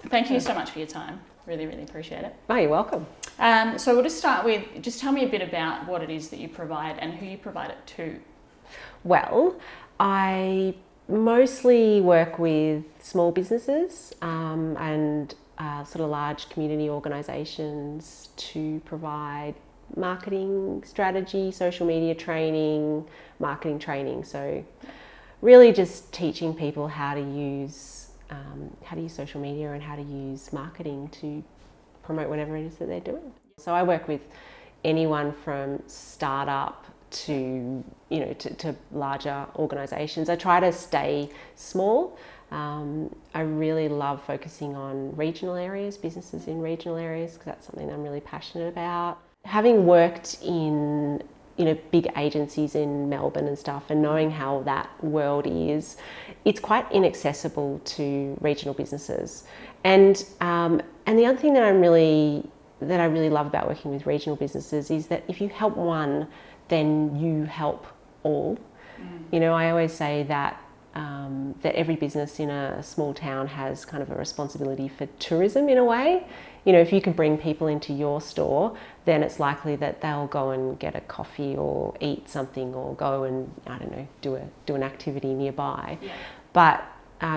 Thank you so much for your time. Really, really appreciate it. Oh, you're welcome. So we'll just start with, just tell me a bit about what it is that you provide and who you provide it to. Well, I mostly work with small businesses and sort of large community organisations to provide marketing strategy, social media training, marketing training. So really just teaching people how to use social media and how to use marketing to promote whatever it is that they're doing. So I work with anyone from startup to larger organisations. I try to stay small. I really love focusing on regional areas, businesses in regional areas, because that's something I'm really passionate about. Having worked in big agencies in Melbourne and stuff, and knowing how that world is, it's quite inaccessible to regional businesses. And the other thing that I really love about working with regional businesses is that if you help one, then you help all. I always say that that every business in a small town has kind of a responsibility for tourism in a way. If you can bring people into your store, then it's likely that they'll go and get a coffee or eat something or go and, I don't know, do an activity nearby. Yeah. But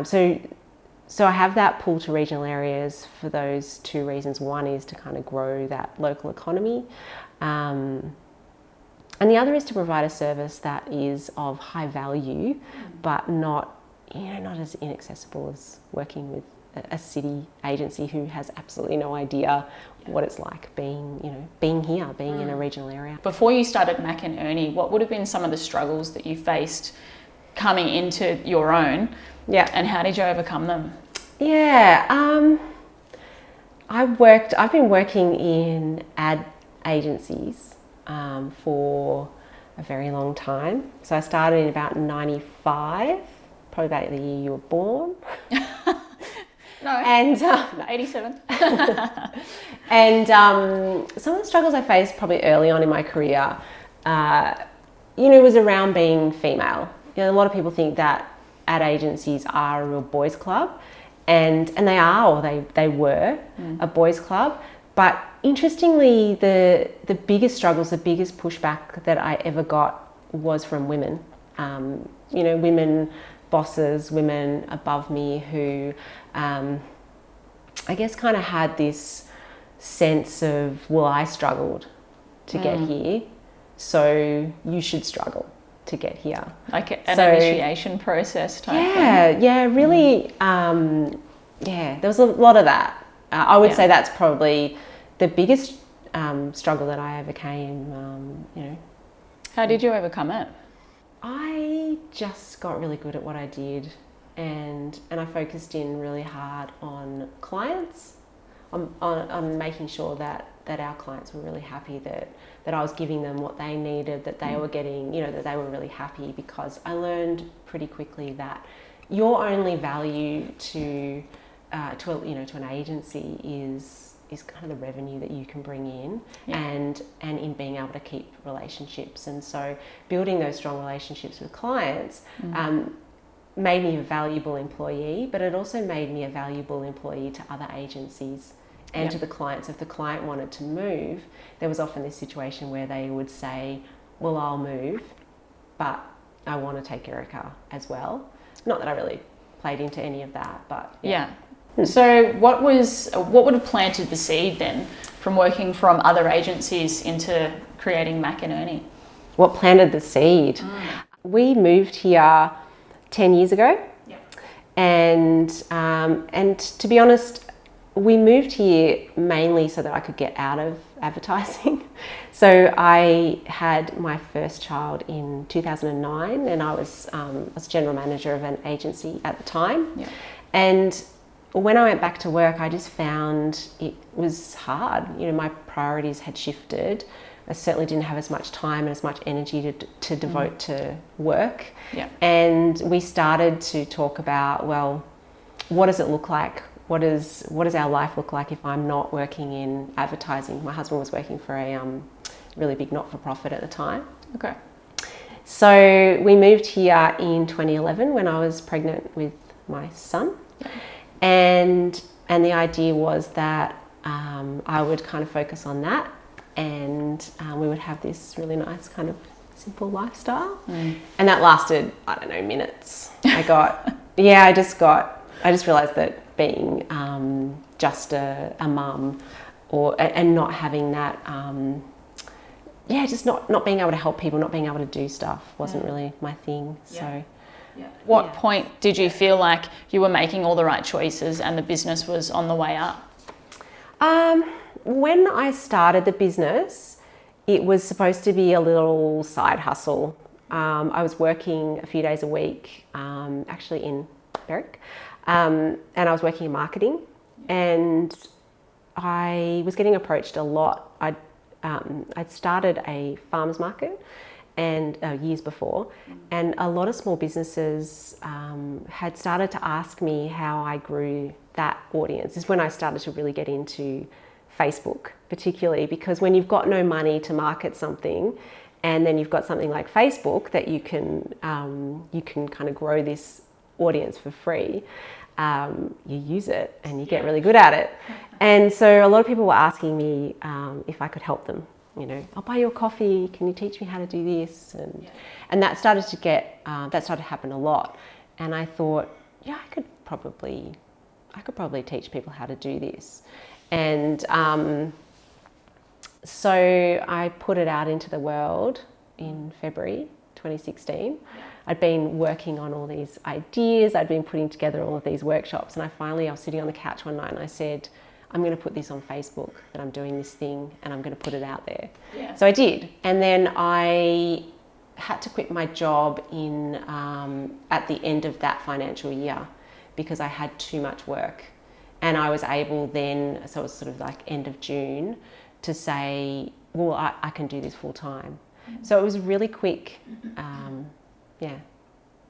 so I have that pull to regional areas for those two reasons. One is to kind of grow that local economy. And the other is to provide a service that is of high value, but not as inaccessible as working with a city agency who has absolutely no idea what it's like being in a regional area. Before you started McInerney, what would have been some of the struggles that you faced coming into your own? Yeah. And how did you overcome them? Yeah. I've been working in ad agencies for a very long time. So I started in about 95, probably about the year you were born. No, and 87. And some of the struggles I faced probably early on in my career, was around being female. A lot of people think that ad agencies are a real boys' club, and they are, or they were a boys' club. But interestingly, the biggest struggles, the biggest pushback that I ever got was from women. Women bosses, women above me who I guess kind of had this sense of, well, I struggled to get here, so you should struggle to get here. Like an initiation process type thing. Yeah, really, there was a lot of that. I would say that's probably the biggest struggle that I overcame, How did you overcome it? I just got really good at what I did, and I focused in really hard on clients, on making sure that our clients were really happy, that I was giving them what they needed, that they were getting, that they were really happy, because I learned pretty quickly that your only value to an agency is kind of the revenue that you can bring in, and in being able to keep relationships. And so building those strong relationships with clients made me a valuable employee, but it also made me a valuable employee to other agencies and to the clients. If the client wanted to move, there was often this situation where they would say, well, I'll move, but I want to take Erika as well. Not that I really played into any of that, but yeah. So what would have planted the seed then from working from other agencies into creating McInerney? What planted the seed? We moved here 10 years ago. And to be honest, we moved here mainly so that I could get out of advertising. So I had my first child in 2009, and I was general manager of an agency at the time. And when I went back to work, I just found it was hard. My priorities had shifted. I certainly didn't have as much time and as much energy to devote to work. And we started to talk about, well, what does it look like? What does our life look like if I'm not working in advertising? My husband was working for a really big not-for-profit at the time. Okay. So we moved here in 2011 when I was pregnant with my son. And And the idea was that I would kind of focus on that, and we would have this really nice kind of simple lifestyle. And that lasted, I don't know, minutes. I just realised that being just a mum and not having that, just not being able to help people, not being able to do stuff wasn't really my thing. So. What point did you feel like you were making all the right choices and the business was on the way up? When I started the business, it was supposed to be a little side hustle. I was working a few days a week, actually in Berwick, and I was working in marketing, and I was getting approached a lot. I'd started a farmers market and years before, and a lot of small businesses had started to ask me how I grew that audience. This is when I started to really get into Facebook, particularly because when you've got no money to market something, and then you've got something like Facebook that you can kind of grow this audience for free, you use it and you get really good at it. And so a lot of people were asking me if I could help them. You know, I'll buy you a coffee. Can you teach me how to do this? And that started to happen a lot. And I thought, I could probably teach people how to do this. And so I put it out into the world in February 2016. I'd been working on all these ideas. I'd been putting together all of these workshops. And I was sitting on the couch one night and I said, I'm going to put this on Facebook, that I'm doing this thing, and I'm going to put it out there. So I did. And then I had to quit my job at the end of that financial year because I had too much work. And I was able then, so it was sort of like end of June, to say, well, I can do this full time. So it was really quick. It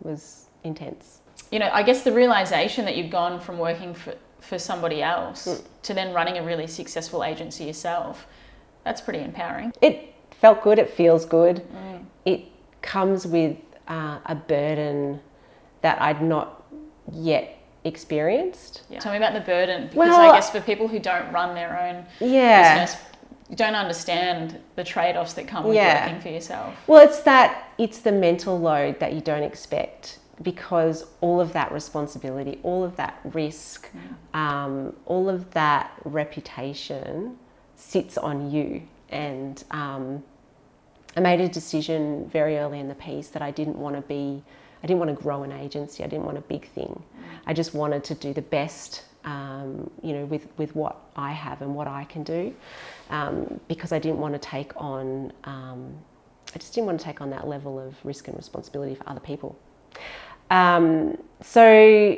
was intense. You know, I guess the realisation that you'd gone from working for somebody else to then running a really successful agency yourself, that's pretty empowering. It felt good, it feels good. It comes with a burden that I'd not yet experienced. Tell me about the burden, because I guess for people who don't run their own business, you don't understand the trade-offs that come with working for yourself. Well, it's the mental load that you don't expect, because all of that responsibility, all of that risk, all of that reputation sits on you. And I made a decision very early in the piece that I didn't want to grow an agency. I didn't want a big thing. I just wanted to do the best, with what I have and what I can do, because I didn't want to take on, that level of risk and responsibility for other people. So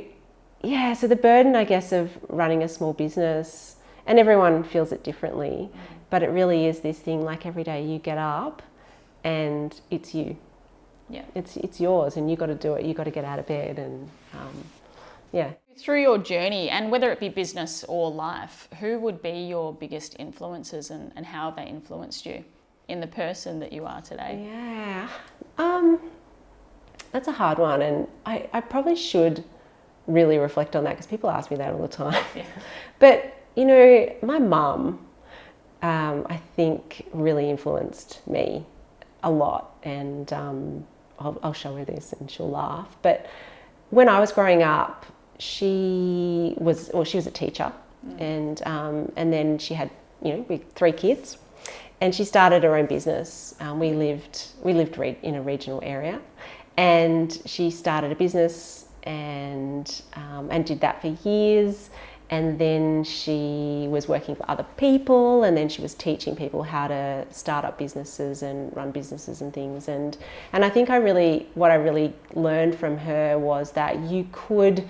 the burden, I guess, of running a small business, and everyone feels it differently, but it really is this thing, like every day you get up and it's you. It's yours, and you got to do it. You got to get out of bed and Through your journey, and whether it be business or life, who would be your biggest influences and how have they influenced you in the person that you are today? That's a hard one, and I probably should really reflect on that, because people ask me that all the time. But, my mum, I think, really influenced me a lot, and I'll show her this and she'll laugh. But when I was growing up, she was a teacher, and then she had, with 3 kids, and she started her own business. We lived in a regional area. And she started a business and did that for years. And then she was working for other people, and then she was teaching people how to start up businesses and run businesses and things. And I think what I really learned from her was that you could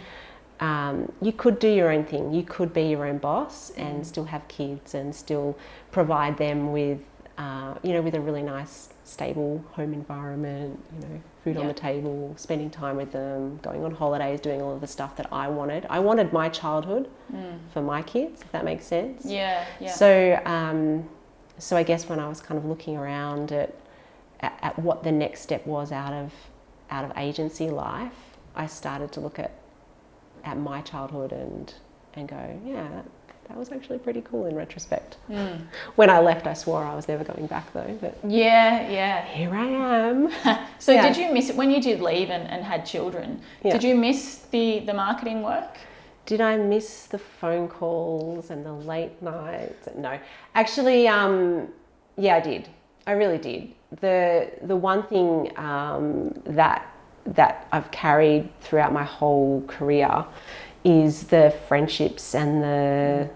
do your own thing. You could be your own boss and still have kids and still provide them with with a really nice, stable home environment, food on the table, spending time with them, going on holidays, doing all of the stuff that I wanted. I wanted my childhood for my kids, if that makes sense. So I guess when I was kind of looking around at what the next step was out of agency life, I started to look at my childhood and and go, yeah, that was actually pretty cool in retrospect. When I left, I swore I was never going back though, but yeah. here I am. So did you miss it when you did leave and had children? Yeah. Did you miss the marketing work? Did I miss the phone calls and the late nights? No, actually, yeah, I did. I really did. The one thing that I've carried throughout my whole career is the friendships and the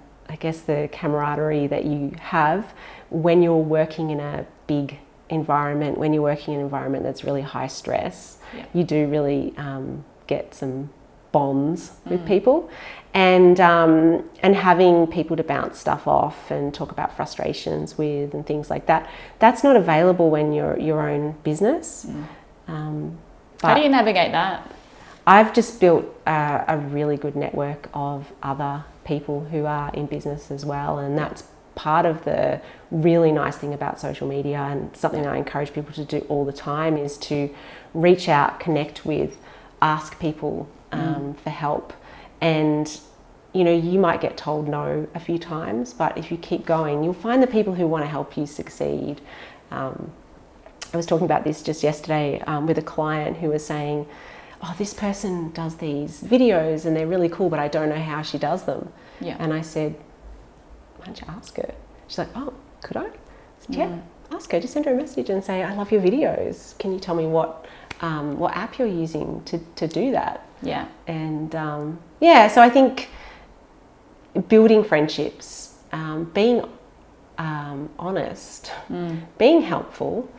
camaraderie that you have when you're working in a big environment, when you're working in an environment that's really high stress. You do really get some bonds with people, and having people to bounce stuff off and talk about frustrations with and things like that. That's not available when you're your own business. How do you navigate that? I've just built a really good network of other people who are in business as well, and that's part of the really nice thing about social media, and something that I encourage people to do all the time is to reach out, connect with, ask people for help. And you might get told no a few times, but if you keep going, you'll find the people who want to help you succeed. I was talking about this just yesterday with a client who was saying, oh, this person does these videos and they're really cool, but I don't know how she does them. And I said, why don't you ask her? She's like, oh, could I? Said, yeah, ask her. Just send her a message and say, I love your videos. Can you tell me what app you're using to do that? Yeah. And so I think building friendships, being honest, being helpful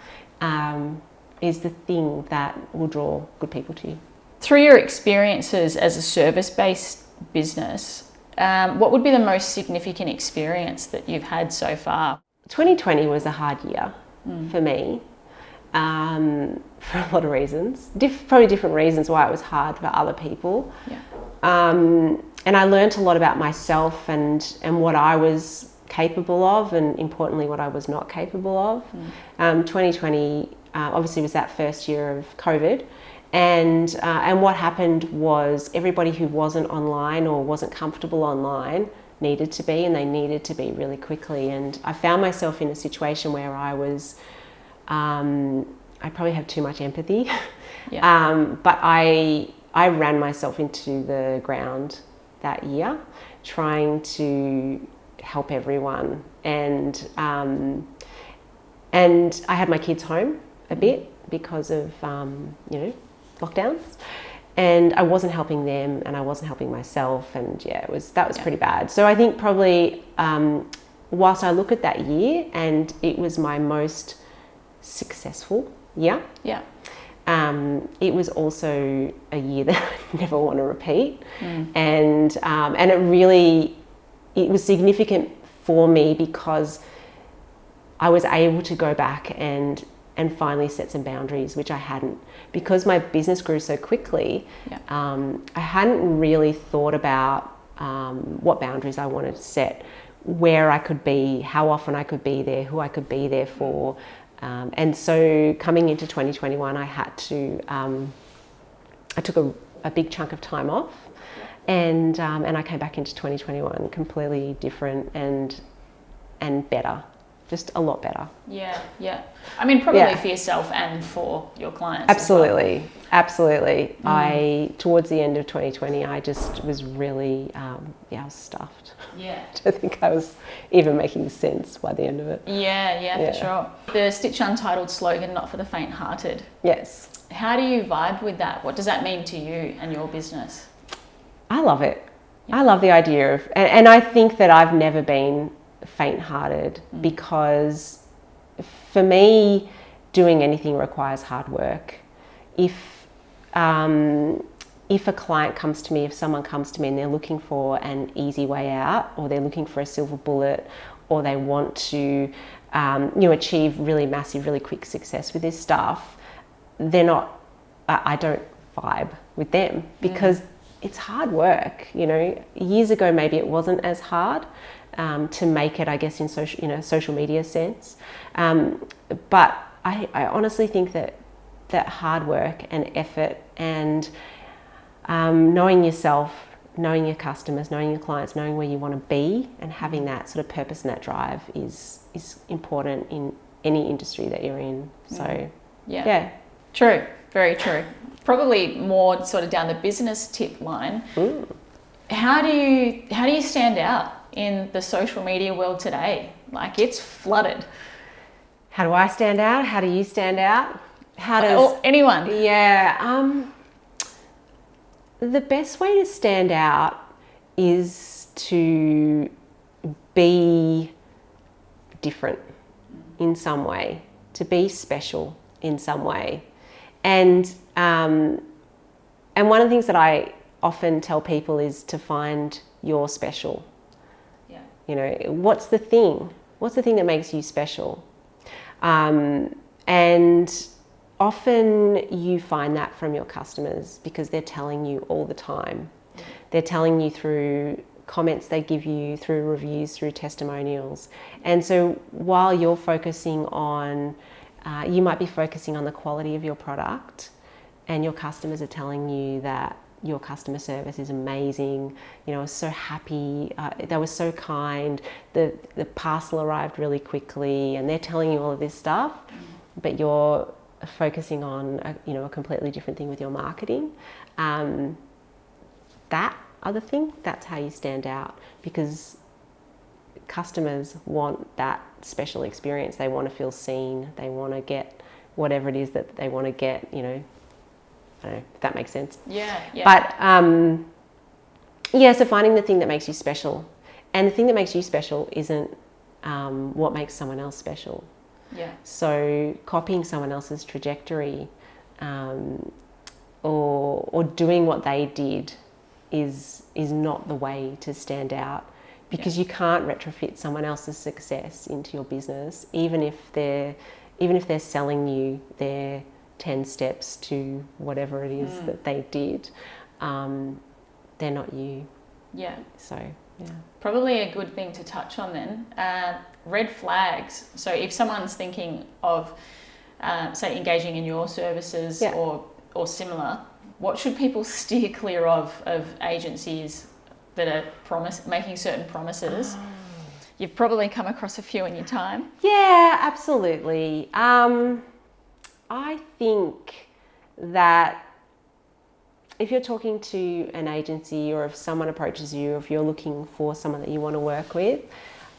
is the thing that will draw good people to you. Through your experiences as a service-based business, what would be the most significant experience that you've had so far? 2020 was a hard year for me, for a lot of reasons. Probably different reasons why it was hard for other people. And I learnt a lot about myself and what I was capable of, and importantly what I was not capable of. 2020 obviously was that first year of COVID, and what happened was everybody who wasn't online or wasn't comfortable online needed to be, and they needed to be really quickly. And I found myself in a situation where I was, I probably have too much empathy, but I ran myself into the ground that year trying to help everyone, and I had my kids home a bit because of lockdowns, and I wasn't helping them and I wasn't helping myself, and that was pretty bad. So I think probably whilst I look at that year and it was my most successful year, it was also a year that I never want to repeat, and it was significant for me because I was able to go back and finally set some boundaries, which I hadn't, because my business grew so quickly. I hadn't really thought about what boundaries I wanted to set, where I could be, how often I could be there, who I could be there for. And so coming into 2021, I had to, I took a big chunk of time off, and I came back into 2021 completely different and better. Just a lot better. Yeah. I mean, probably for yourself and for your clients. Absolutely. Absolutely. Mm. Towards the end of 2020, I just was really, I was stuffed. Yeah. I think I was even making sense by the end of it. Yeah, for sure. The Stitch Untitled slogan, not for the faint-hearted. Yes. How do you vibe with that? What does that mean to you and your business? I love it. I love the idea of, and I think that I've never been faint-hearted, because for me, doing anything requires hard work. If a client comes to me, if someone comes to me and they're looking for an easy way out, or they're looking for a silver bullet, or they want to achieve really massive, really quick success with this stuff, I don't vibe with them, because it's hard work. Years ago maybe it wasn't as hard to make it, I guess, in social media sense, but I honestly think that hard work and effort and knowing yourself knowing your customers, knowing your clients, knowing where you want to be, and having that sort of purpose and that drive is important in any industry that you're in. So yeah. True, very true. Probably more sort of down the business tip line. How do you stand out in the social media world today? Like, it's flooded. How do I stand out? How do you stand out? How does anyone? Yeah. The best way to stand out is to be different in some way, to be special in some way. And one of the things that I often tell people is to find your special. Yeah. You know, what's the thing? What's the thing that makes you special? And often you find that from your customers because they're telling you all the time. They're telling you through comments they give you, through reviews, through testimonials. And so while you're focusing on, you might be focusing on the quality of your product, and your customers are telling you that your customer service is amazing, you know, I was so happy, they were so kind, the parcel arrived really quickly, and they're telling you all of this stuff, but you're focusing on a completely different thing with your marketing. That other thing, that's how you stand out, because customers want that special experience. They want to feel seen. They want to get whatever it is that they want to get, you know. I don't know if that makes sense. Yeah. But so finding the thing that makes you special, and the thing that makes you special isn't what makes someone else special. Yeah. So copying someone else's trajectory, or doing what they did is not the way to stand out, because you can't retrofit someone else's success into your business, even if they're selling you their 10 steps to whatever it is that they did. They're not you. Yeah. So, yeah. Probably a good thing to touch on then. Red flags. So if someone's thinking of, say, engaging in your services or similar, what should people steer clear of agencies that are making certain promises? You've probably come across a few in your time. Yeah, absolutely. I think that if you're talking to an agency, or if someone approaches you, or if you're looking for someone that you want to work with,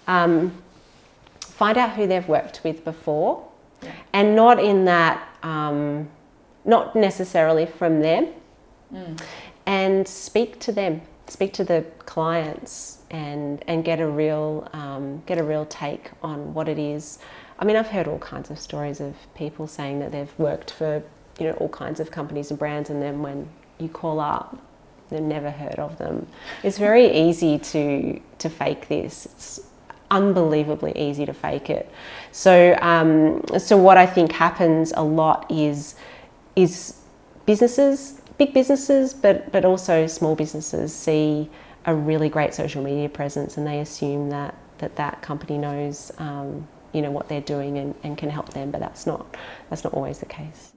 find out who they've worked with before, and not in that, not necessarily from them, and speak to them, speak to the clients, and get a real take on what it is. I mean, I've heard all kinds of stories of people saying that they've worked for, you know, all kinds of companies and brands, and then when you call up, they've never heard of them. It's very easy to fake this. It's unbelievably easy to fake it. So what I think happens a lot is businesses, big businesses, but also small businesses see a really great social media presence, and they assume that company knows what they're doing and can help them, but that's not always the case.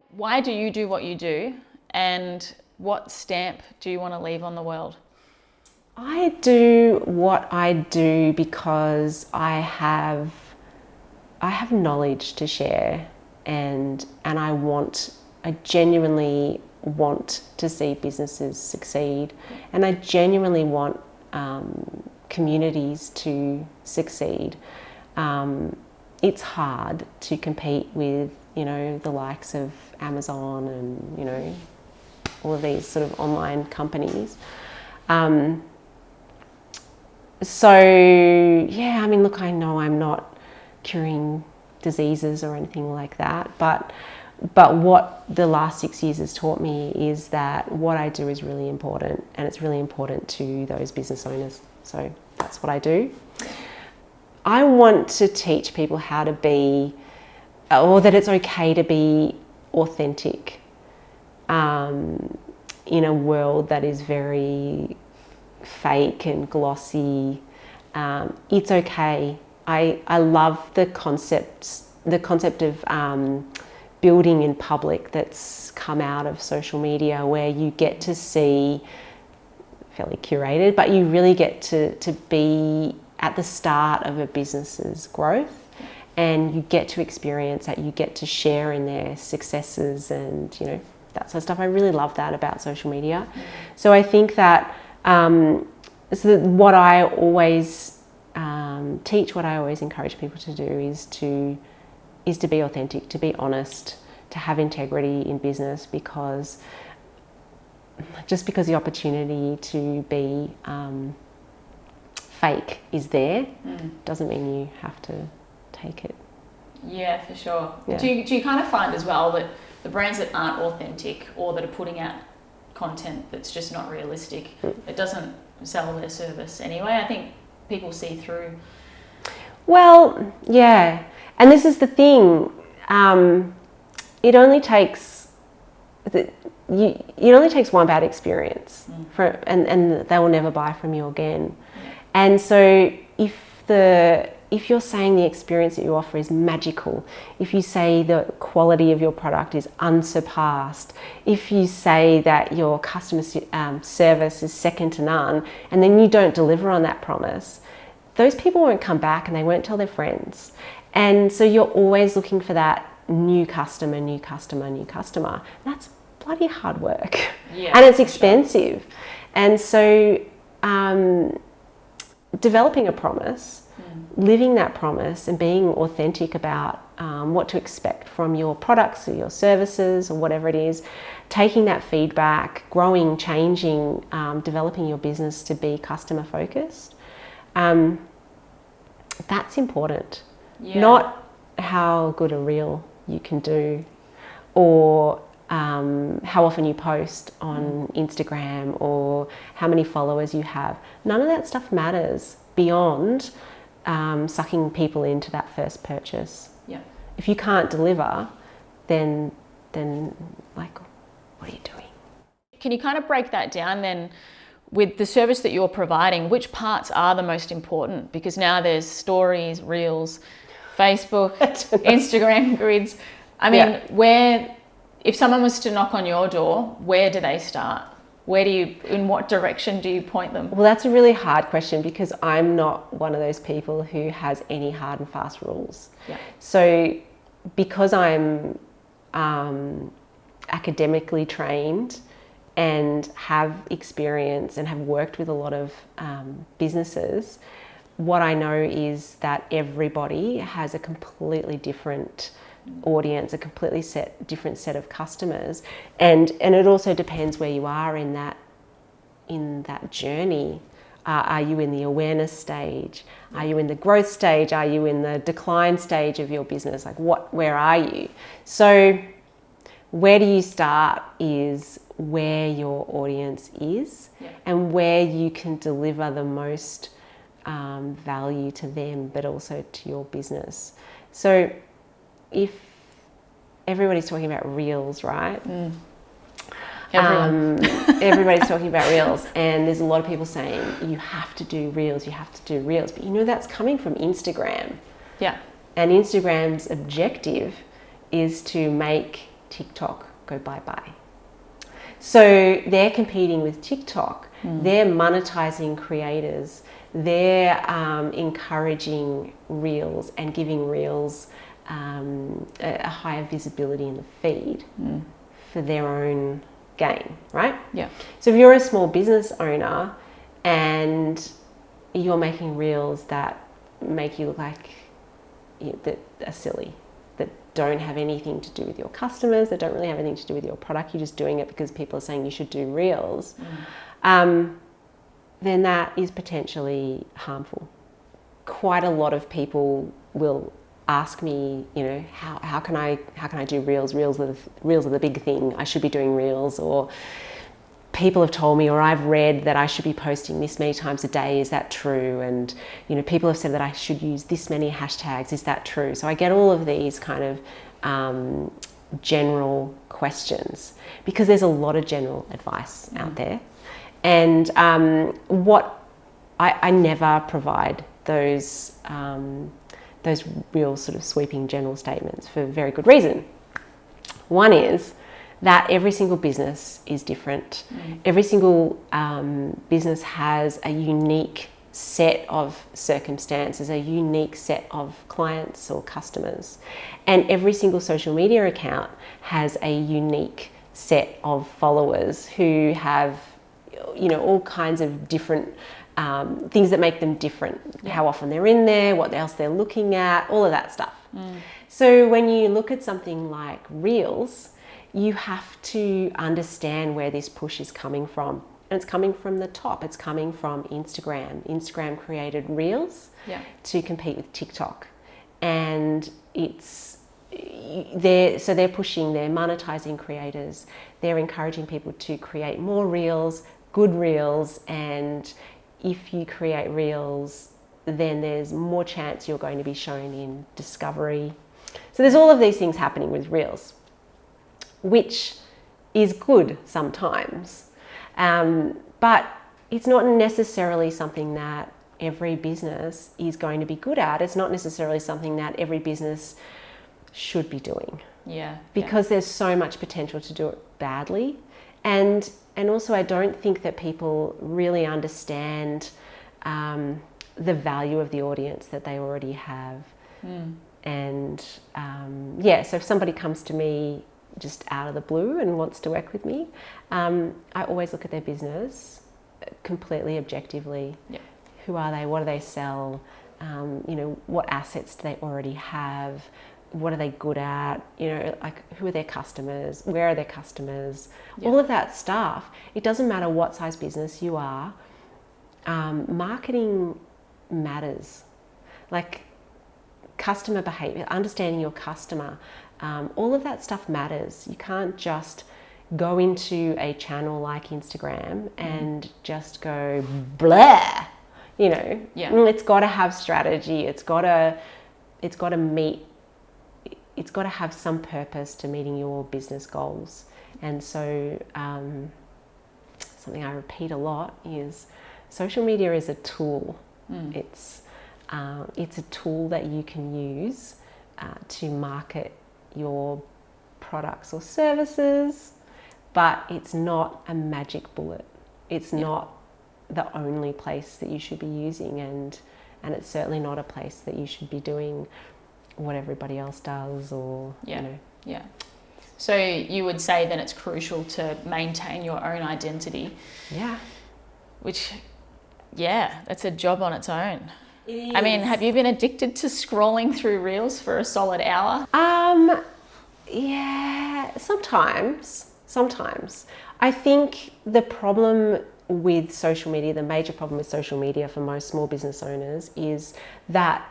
Why do you do what you do, and what stamp do you want to leave on the world? I do what I do because I have knowledge to share, and I genuinely want to see businesses succeed, and I genuinely want communities to succeed. It's hard to compete with, the likes of Amazon and, all of these sort of online companies. Look, I know I'm not curing diseases or anything like that, but what the last 6 years has taught me is that what I do is really important, and it's really important to those business owners. So that's what I do. I want to teach people how to be, or that it's okay to be authentic in a world that is very fake and glossy. It's okay. I love the concept of building in public that's come out of social media, where you get to see fairly curated, but you really get to be at the start of a business's growth, and you get to experience that, you get to share in their successes and, you know, that sort of stuff. I really love that about social media. So I think that so what I always teach, what I always encourage people to do is to be authentic, to be honest, to have integrity in business, because just because the opportunity to be fake is there doesn't mean you have to take it. Yeah, for sure. Yeah. Do you kind of find as well that the brands that aren't authentic or that are putting out content that's just not realistic, it doesn't sell their service anyway? I think people see through. Well, yeah. And this is the thing. It only takes one bad experience and they will never buy from you again. Yeah. And so if you're saying the experience that you offer is magical, if you say the quality of your product is unsurpassed, if you say that your customer service is second to none, and then you don't deliver on that promise, those people won't come back and they won't tell their friends. And so you're always looking for that new customer. That's bloody hard work. Yeah, and it's expensive. Sure. And so developing a promise, living that promise and being authentic about what to expect from your products or your services or whatever it is, taking that feedback, growing, changing, developing your business to be customer focused, that's important. Yeah. Not how good a reel you can do or how often you post on Instagram or how many followers you have. None of that stuff matters beyond sucking people into that first purchase. Yeah. If you can't deliver, then like, what are you doing? Can you kind of break that down then with the service that you're providing? Which parts are the most important? Because now there's stories, reels, Facebook, Instagram grids. I mean, if someone was to knock on your door, where do they start? In what direction do you point them? Well, that's a really hard question because I'm not one of those people who has any hard and fast rules. Yeah. So because I'm academically trained and have experience and have worked with a lot of businesses, what I know is that everybody has a completely different audience, a completely different set of customers, and it also depends where you are in that journey. Are you in the awareness stage? Are you in the growth stage? Are you in the decline stage of your business? Like where are you? So where do you start is where your audience is, and where you can deliver the most value to them, but also to your business. So if everybody's talking about reels, right? Everybody's talking about reels, and there's a lot of people saying you have to do reels, but you know that's coming from Instagram. Yeah. And Instagram's objective is to make TikTok go bye-bye. So they're competing with TikTok. They're monetizing creators. They're encouraging reels and giving reels a higher visibility in the feed for their own gain, right? Yeah. So if you're a small business owner and you're making reels that make you look like that are silly, that don't have anything to do with your customers, that don't really have anything to do with your product, you're just doing it because people are saying you should do reels, then that is potentially harmful. Quite a lot of people will ask me, you know, how can I do reels? Reels are the big thing. I should be doing reels. Or people have told me, or I've read that I should be posting this many times a day. Is that true? And you know, people have said that I should use this many hashtags. Is that true? So I get all of these kind of general questions because there's a lot of general advice out there, and what I never provide those real sort of sweeping general statements for a very good reason. One is that every single business is different. Every single business has a unique set of circumstances, a unique set of clients or customers. And every single social media account has a unique set of followers who have, all kinds of different things that make them different. How often they're in there, what else they're looking at, all of that stuff. So when you look at something like Reels, you have to understand where this push is coming from. And it's coming from the top. It's coming from Instagram. Instagram created Reels to compete with TikTok. And they're pushing, they're monetizing creators. They're encouraging people to create more Reels, good Reels. And if you create Reels, then there's more chance you're going to be shown in discovery. So there's all of these things happening with Reels, which is good sometimes. But it's not necessarily something that every business is going to be good at. It's not necessarily something that every business should be doing. Because there's so much potential to do it badly. And also I don't think that people really understand the value of the audience that they already have. And so if somebody comes to me just out of the blue and wants to work with me, I always look at their business completely objectively. Who are they? What do they sell? What assets do they already have? What are they good at? Who are their customers? Where are their customers? All of that stuff. It doesn't matter what size business you are. Marketing matters. Like customer behavior, understanding your customer, all of that stuff matters. You can't just go into a channel like Instagram and just go blah. It's got to have strategy. It's got to have some purpose to meeting your business goals. And so something I repeat a lot is social media is a tool. It's a tool that you can use to market your products or services, but it's not a magic bullet. It's not the only place that you should be using, and it's certainly not a place that you should be doing what everybody else does, or So you would say then it's crucial to maintain your own identity. Which that's a job on its own. I mean, have you been addicted to scrolling through Reels for a solid hour? Sometimes. I think the problem with social media, the major problem with social media for most small business owners is that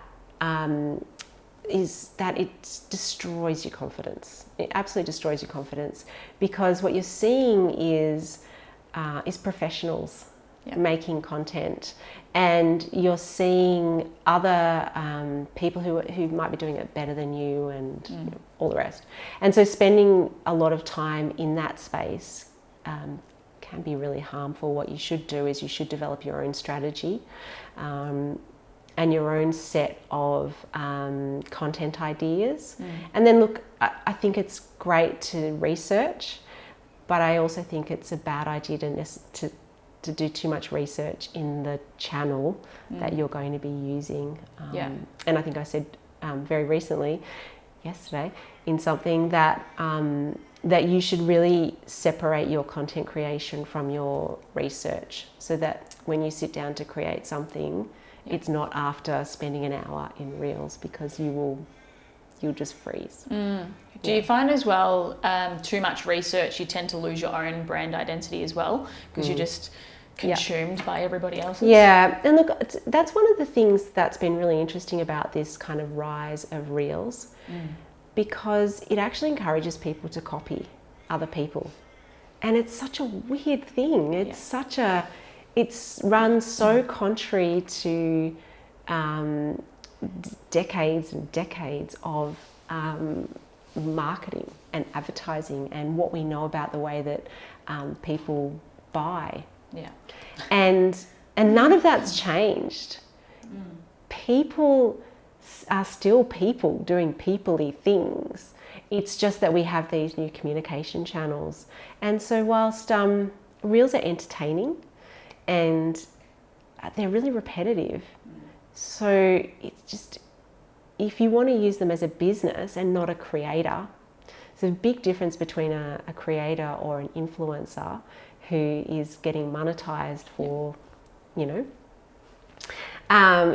it destroys your confidence. It absolutely destroys your confidence, because what you're seeing is professionals making content, and you're seeing other people who might be doing it better than you, and all the rest. And so spending a lot of time in that space can be really harmful. What you should do is you should develop your own strategy and your own set of content ideas. And then look, I think it's great to research, but I also think it's a bad idea to do too much research in the channel that you're going to be using. And I think I said very recently, yesterday, in something that that you should really separate your content creation from your research, so that when you sit down to create something, it's not after spending an hour in Reels, because you'll just freeze. Do you find as well, too much research, you tend to lose your own brand identity as well, because you're just consumed by everybody else's? And look, that's one of the things that's been really interesting about this kind of rise of Reels, because it actually encourages people to copy other people. And it's such a weird thing. It runs so contrary to decades and decades of marketing and advertising and what we know about the way that people buy. And none of that's changed. People are still people doing people-y things It's just that we have these new communication channels. And so whilst reels are entertaining and they're really repetitive, so it's just, if you want to use them as a business and not a creator, there's a big difference between a creator or an influencer who is getting monetized for, you know.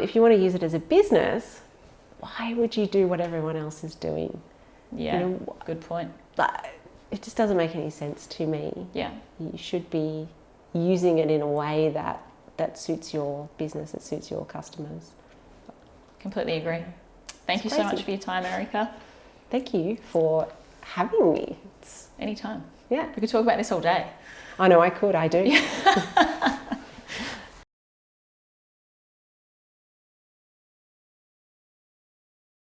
If you want to use it as a business, why would you do what everyone else is doing? Yeah, you know, good point. It just doesn't make any sense to me. Yeah. You should be using it in a way that suits your business, that suits your customers. Completely agree. Thank you so much for your time, Erika. Thank you for having me. Anytime. Yeah. We could talk about this all day. I know, I could, I do.